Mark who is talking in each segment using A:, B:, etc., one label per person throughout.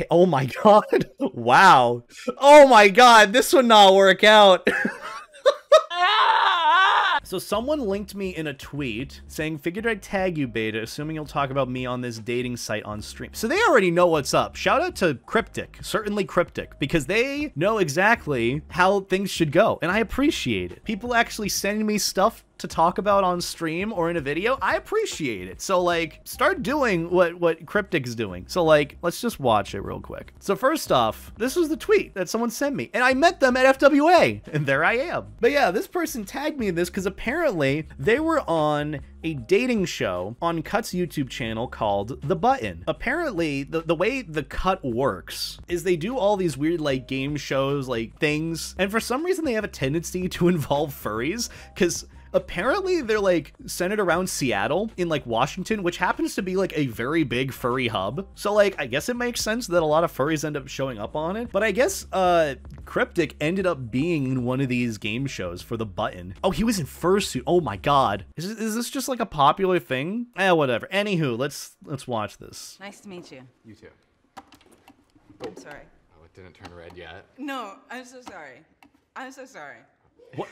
A: Oh my god. Wow. Oh my god, this would not work out. So someone linked me in a tweet saying, figured I'd tag you, Beta, assuming you'll talk about me on this dating site on stream. So they already know what's up. Shout out to Cryptic, certainly Cryptic, because they know exactly how things should go, and I appreciate it. People actually sending me stuff to talk about on stream or in a video, I appreciate it. So like, start doing what Cryptic's doing. So like, let's just watch it real quick. So first off, this was the tweet that someone sent me, and I met them at FWA, and there I am. But yeah, this person tagged me in this because apparently they were on a dating show on Cut's YouTube channel called The Button. Apparently, the way the Cut works is they do all these weird like game shows, like things, and for some reason they have a tendency to involve furries, because apparently they're like centered around Seattle in like Washington, which happens to be like a very big furry hub. So like, I guess it makes sense that a lot of furries end up showing up on it. But I guess Cryptic ended up being in one of these game shows for The Button. Oh, he was in Fursuit. Oh my god. Is this just like a popular thing? Whatever. Anywho, let's watch this.
B: Nice to meet you.
C: You too.
B: I'm sorry.
C: Oh, it didn't turn red yet.
B: No, I'm so sorry. I'm so sorry.
A: What?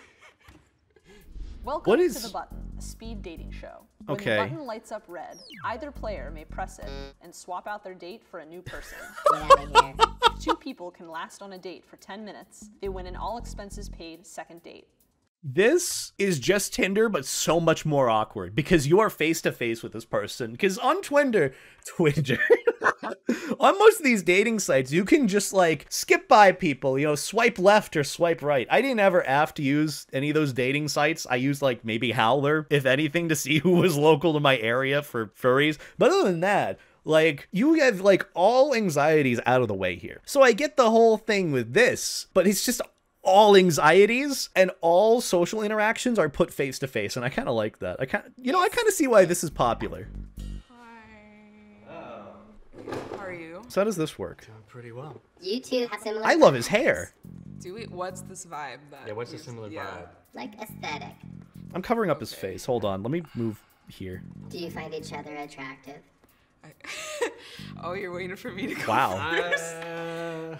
D: Welcome to The Button, a speed dating show. When
A: Okay.
D: the button lights up red, either player may press it and swap out their date for a new person.
E: Get out of here.
D: If 2 people can last on a date for 10 minutes, they win an all expenses paid second date.
A: This is just Tinder, but so much more awkward because you are face to face with this person. Because on Twinder, on most of these dating sites, you can just like skip by people, you know, swipe left or swipe right. I didn't ever have to use any of those dating sites. I used like maybe Howler, if anything, to see who was local to my area for furries. But other than that, like, you have like all anxieties out of the way here. So I get the whole thing with this, but it's just all anxieties and all social interactions are put face to face, and I kind of like that. I kind of see why this is popular.
B: Hi. How are you?
A: So how does this work?
C: Doing pretty well.
E: You two have similar.
A: I love his hair.
B: Do we? What's this vibe? That
C: Yeah, what's the similar vibe?
E: Like aesthetic.
A: I'm covering up his face. Hold on, let me move here.
E: Do you find each other attractive?
B: Oh, you're waiting for me to go.
A: Wow.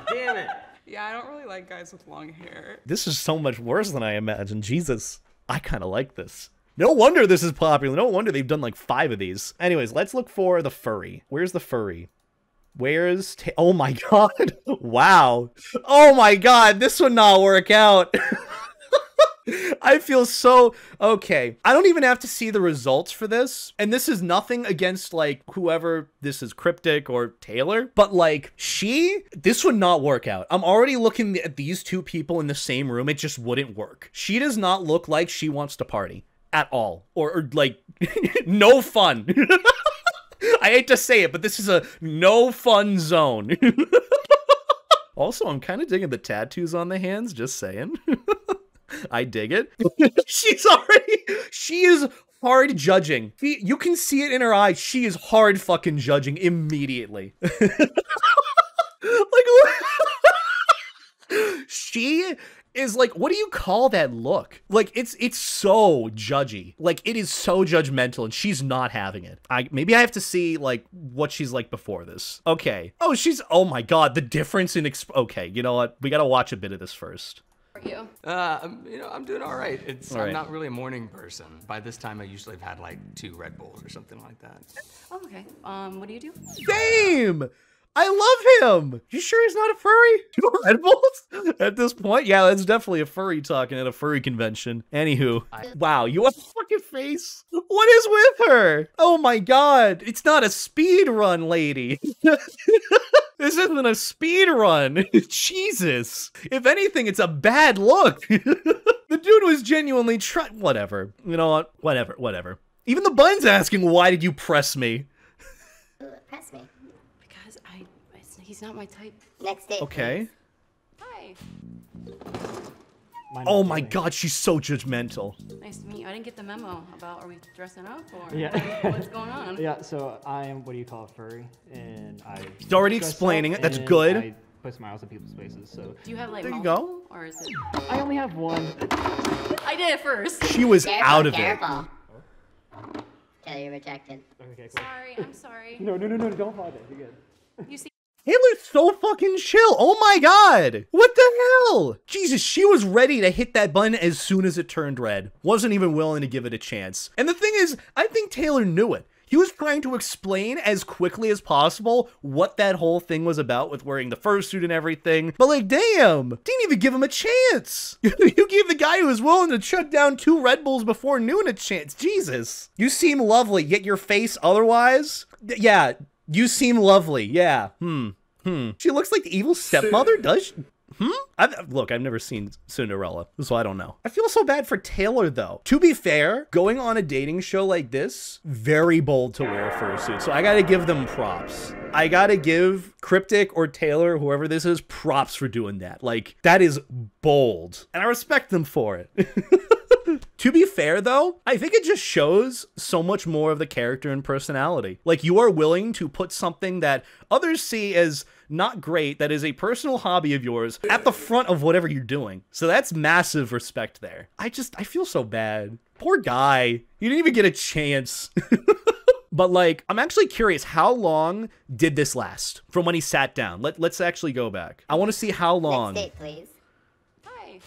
C: Damn it.
B: Yeah, I don't really like guys with long hair.
A: This is so much worse than I imagined. Jesus, I kind of like this. No wonder this is popular. No wonder they've done like 5 of these. Anyways, let's look for the furry. Where's the furry? Where's oh my god. Wow. Oh my god, this would not work out. I feel so okay. I don't even have to see the results for this. And this is nothing against like whoever this is, Cryptic or Taylor, but like this would not work out. I'm already looking at these 2 people in the same room. It just wouldn't work. She does not look like she wants to party at all, or like no fun. I hate to say it, but this is a no fun zone. Also, I'm kind of digging the tattoos on the hands, just saying. I dig it. She is hard judging. You can see it in her eyes. She is hard fucking judging immediately. She is like, what do you call that look? Like, it's so judgy. Like, it is so judgmental, and she's not having it. Maybe I have to see, like, what she's like before this. Okay. Oh my god, the difference in okay, you know what? We gotta watch a bit of this first.
B: You?
C: I'm doing all right.
A: All
C: I'm not really a morning person. By this time, I usually have had like 2 Red Bulls or something like that.
B: Oh, okay. What do you do?
A: Same! I love him! You sure he's not a furry? 2 Red Bulls? At this point? Yeah, that's definitely a furry talking at a furry convention. Anywho. Wow, you have a fucking face. What is with her? Oh my god. It's not a speed run, lady. This isn't a speed run. Jesus. If anything, it's a bad look. The dude was genuinely trying. Whatever. You know what? Whatever. Even the bun's asking, why did you press me?
E: Press me.
B: Because he's not my type.
E: Next date.
A: Okay.
B: Hi.
A: Oh my god, she's so judgmental.
B: Nice to meet you. I didn't get the memo about are we dressing up or
F: Yeah.
B: what's going on?
F: Yeah, so I am, what do you call it, furry, and I...
A: He's already
F: dress
A: explaining
F: up,
A: it. That's
F: and
A: good.
F: I put smiles on people's faces, so...
B: Do you have like
A: There you
B: multiple, or is it?
F: I only have one.
B: I did it first.
A: She was
E: Careful,
A: out of
E: careful.
A: it.
E: Taylor, you're rejected.
F: Okay, cool.
B: Sorry, I'm sorry.
F: No, don't apologize. You're good.
B: You see,
A: Taylor's so fucking chill. Oh my god. What the hell? Jesus, she was ready to hit that button as soon as it turned red. Wasn't even willing to give it a chance. And the thing is, I think Taylor knew it. He was trying to explain as quickly as possible what that whole thing was about with wearing the fursuit and everything. But like, damn, didn't even give him a chance. You gave the guy who was willing to chug down 2 Red Bulls before noon a chance. Jesus. You seem lovely, yet your face otherwise? Yeah, you seem lovely. Yeah. She looks like the evil stepmother, does she? Look, I've never seen Cinderella, so I don't know. I feel so bad for Taylor, though. To be fair, going on a dating show like this, very bold to wear a fursuit, so I gotta give them props. I gotta give Cryptic or Taylor, whoever this is, props for doing that. Like, that is bold, and I respect them for it. To be fair, though, I think it just shows so much more of the character and personality. Like, you are willing to put something that others see as not great, that is a personal hobby of yours, at the front of whatever you're doing. So that's massive respect there. I feel so bad. Poor guy. You didn't even get a chance. But like, I'm actually curious, how long did this last from when he sat down? Let's actually go back. I want to see how long.
E: Next date, please.
B: hi.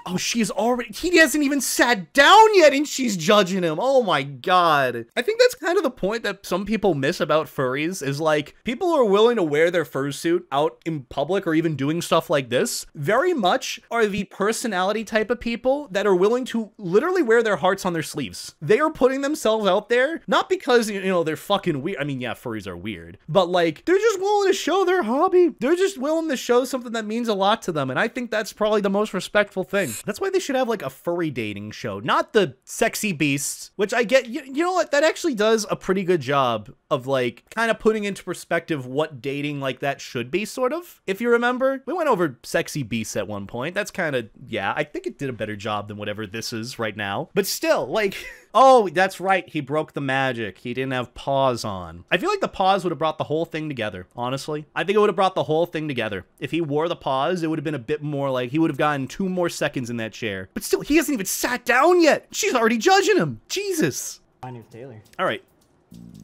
A: Oh, he hasn't even sat down yet and she's judging him. Oh my god. I think that's kind of the point that some people miss about furries is like, people are willing to wear their fursuit out in public or even doing stuff like this very much are the personality type of people that are willing to literally wear their hearts on their sleeves. They are putting themselves out there, not because, you know, they're fucking weird. I mean, yeah, furries are weird, but like, they're just willing to show their hobby. They're just willing to show something that means a lot to them. And I think that's probably the most respectful thing. That's why they should have like a furry dating show, not the sexy beasts, which I get. You know what? That actually does a pretty good job of like kind of putting into perspective what dating like that should be, sort of. If you remember, we went over sexy beasts at one point. That's kind of, yeah, I think it did a better job than whatever this is right now. But still, like, oh, that's right. He broke the magic. He didn't have paws on. I feel like the paws would have brought the whole thing together, honestly. I think it would have brought the whole thing together. If he wore the paws, it would have been a bit more like he would have gotten 2 more seconds in that chair. But still, he hasn't even sat down yet. She's already judging him. Jesus.
F: My name's Taylor.
A: All right.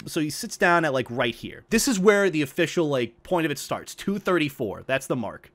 A: So he sits down at like right here. This is where the official like point of it starts. 2:34. That's the mark.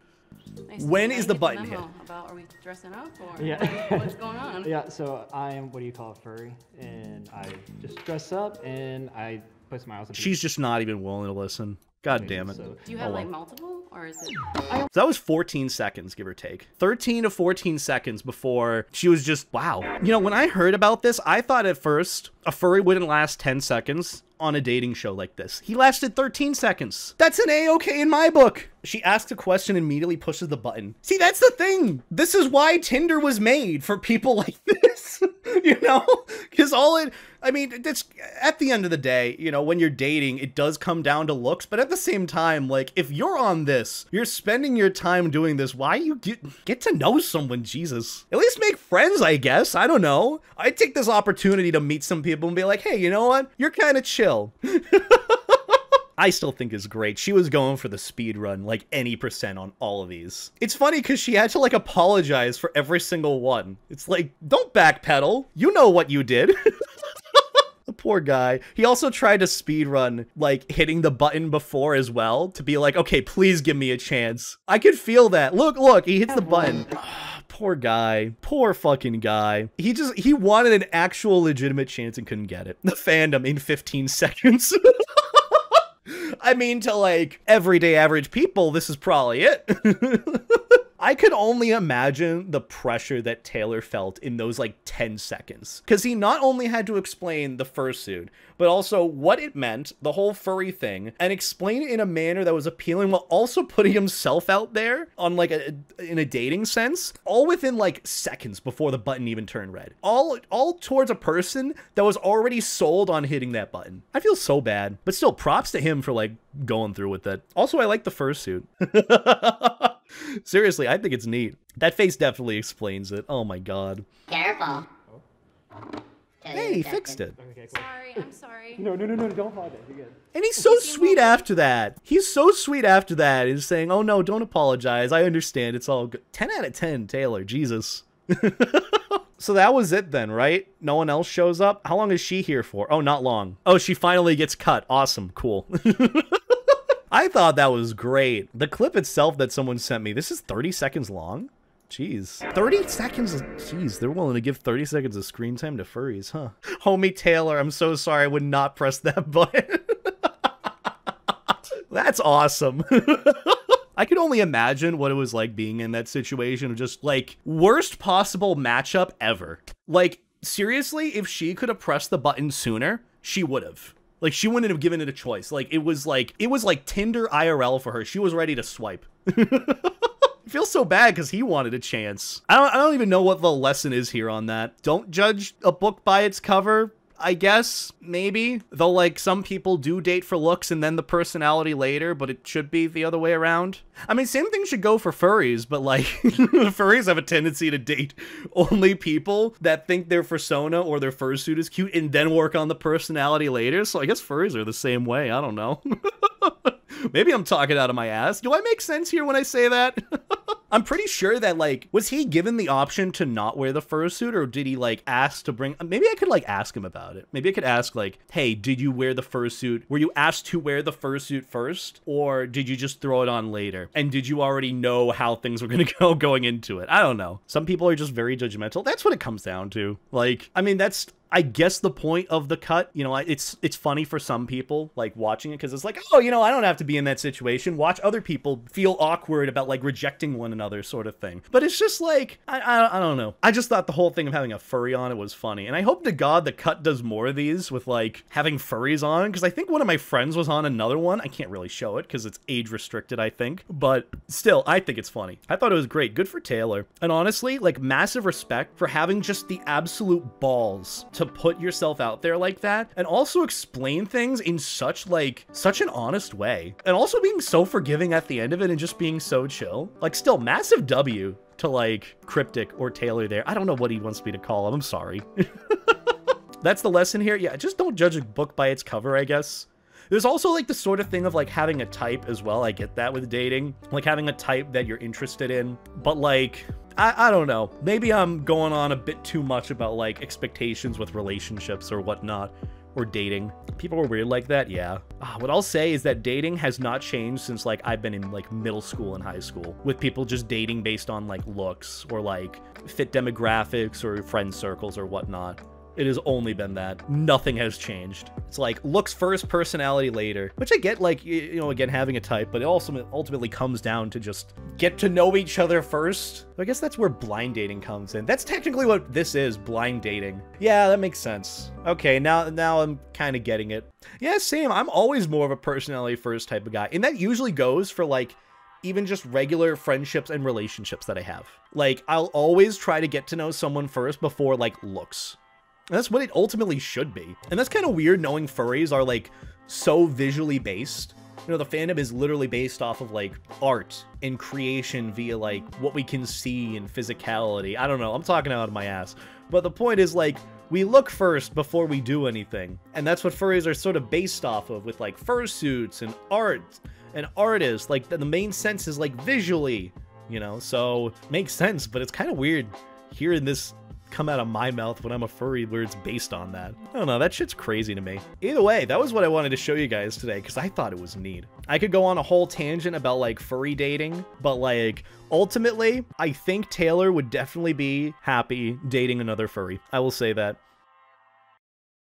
B: Nice.
A: When
B: I
A: is
B: didn't
A: the
B: get
A: button
B: memo
A: hit?
B: about are we dressing up or
F: Yeah.
B: what's going on?
F: Yeah, so I am what do you call a furry, and I just dress up and I put smiles on
A: She's just not even willing to listen. God
F: people's
A: damn it.
F: faces, so-
B: Do you have like multiple or is it?
A: So that was 14 seconds, give or take. 13 to 14 seconds before she was just, wow. You know, when I heard about this, I thought at first a furry wouldn't last 10 seconds on a dating show like this. He lasted 13 seconds. That's an A-okay in my book. She asks a question and immediately pushes the button. See, that's the thing. This is why Tinder was made, for people like this. You know? Because I mean, it's at the end of the day, you know, when you're dating, it does come down to looks, but at the same time, like, if you're on this, you're spending your time doing this, why you get to know someone, Jesus. At least make friends, I guess. I don't know. I'd take this opportunity to meet some people and be like, hey, you know what? You're kind of chill. I still think is great. She was going for the speed run, like any % on all of these. It's funny because she had to like apologize for every single one. It's like, don't backpedal. You know what you did. The poor guy. He also tried to speed run, like hitting the button before as well to be like, okay, please give me a chance. I could feel that. Look, he hits the button. Poor guy. Poor fucking guy. He wanted an actual legitimate chance and couldn't get it. The fandom in 15 seconds. I mean, to like everyday average people, this is probably it. I could only imagine the pressure that Taylor felt in those like 10 seconds. Because he not only had to explain the fursuit, but also what it meant, the whole furry thing, and explain it in a manner that was appealing while also putting himself out there on like in a dating sense, all within like seconds before the button even turned red. All towards a person that was already sold on hitting that button. I feel so bad, but still props to him for like going through with that. Also, I like the fursuit. Seriously, I think it's neat. That face definitely explains it. Oh my god.
E: Careful.
A: Hey, he fixed it.
F: Okay, cool.
B: Sorry, I'm sorry.
F: No, don't apologize. You're good.
A: And he's so sweet after that. He's so sweet after that. He's saying, oh no, don't apologize. I understand. It's all good. 10 out of 10, Taylor. Jesus. So that was it then, right? No one else shows up? How long is she here for? Oh, not long. Oh, she finally gets cut. Awesome. Cool. I thought that was great. The clip itself that someone sent me, this is 30 seconds long? Jeez. 30 seconds? Jeez, they're willing to give 30 seconds of screen time to furries, huh? Homie Taylor, I'm so sorry I would not press that button. That's awesome. I could only imagine what it was like being in that situation of just, like, worst possible matchup ever. Like, seriously, if she could have pressed the button sooner, she would have. Like, she wouldn't have given it a choice. Like, it was like Tinder IRL for her. She was ready to swipe. I feel so bad because he wanted a chance. I don't even know what the lesson is here on that. Don't judge a book by its cover, I guess, maybe. Though, like, some people do date for looks and then the personality later, but it should be the other way around. I mean, same thing should go for furries, but, like, furries have a tendency to date only people that think their fursona or their fursuit is cute and then work on the personality later. So I guess furries are the same way. I don't know. Maybe I'm talking out of my ass. Do I make sense here when I say that? I'm pretty sure that, like, was he given the option to not wear the fursuit, or did he, like, ask to bring... Maybe I could, like, ask him about it. Maybe I could ask, like, hey, did you wear the fursuit? Were you asked to wear the fursuit first, or did you just throw it on later? And did you already know how things were gonna go going into it? I don't know. Some people are just very judgmental. That's what it comes down to. Like, I mean, that's... I guess the point of the cut, you know, it's funny for some people, like, watching it, because it's like, oh, you know, I don't have to be in that situation. Watch other people feel awkward about, like, rejecting one another sort of thing. But it's just like, I don't know. I just thought the whole thing of having a furry on it was funny. And I hope to God the cut does more of these with, like, having furries on, because I think one of my friends was on another one. I can't really show it because it's age restricted, I think. But still, I think it's funny. I thought it was great. Good for Taylor. And honestly, like, massive respect for having just the absolute balls to put yourself out there like that and also explain things in such an honest way, and also being so forgiving at the end of it and just being so chill. Like, still massive W to, like, Cryptic or Taylor there. I don't know what he wants me to call him. I'm sorry. That's the lesson here. Yeah, just don't judge a book by its cover, I guess. There's also, like, the sort of thing of, like, having a type as well. I get that with dating, like, having a type that you're interested in, but, like, I don't know. Maybe I'm going on a bit too much about, like, expectations with relationships or whatnot, or dating. People are weird like that, yeah. What I'll say is that dating has not changed since, like, I've been in, like, middle school and high school, with people just dating based on, like, looks or, like, fit demographics or friend circles or whatnot. It has only been that. Nothing has changed. It's like, looks first, personality later. Which I get, like, you know, again, having a type, but it also ultimately comes down to just get to know each other first. I guess that's where blind dating comes in. That's technically what this is, blind dating. Yeah, that makes sense. Okay, now I'm kind of getting it. Yeah, same. I'm always more of a personality first type of guy. And that usually goes for, like, even just regular friendships and relationships that I have. Like, I'll always try to get to know someone first before, like, looks. And that's what it ultimately should be. And that's kind of weird knowing furries are, like, so visually based. You know, the fandom is literally based off of, like, art and creation via, like, what we can see and physicality. I don't know. I'm talking out of my ass. But the point is, like, we look first before we do anything. And that's what furries are sort of based off of, with, like, fursuits and art and artists. Like, the main sense is, like, visually, you know? So, makes sense, but it's kind of weird hearing this come out of my mouth when I'm a furry where it's based on that. I don't know, that shit's crazy to me. Either way, that was what I wanted to show you guys today because I thought it was neat. I could go on a whole tangent about, like, furry dating, but, like, ultimately, I think Taylor would definitely be happy dating another furry. I will say that.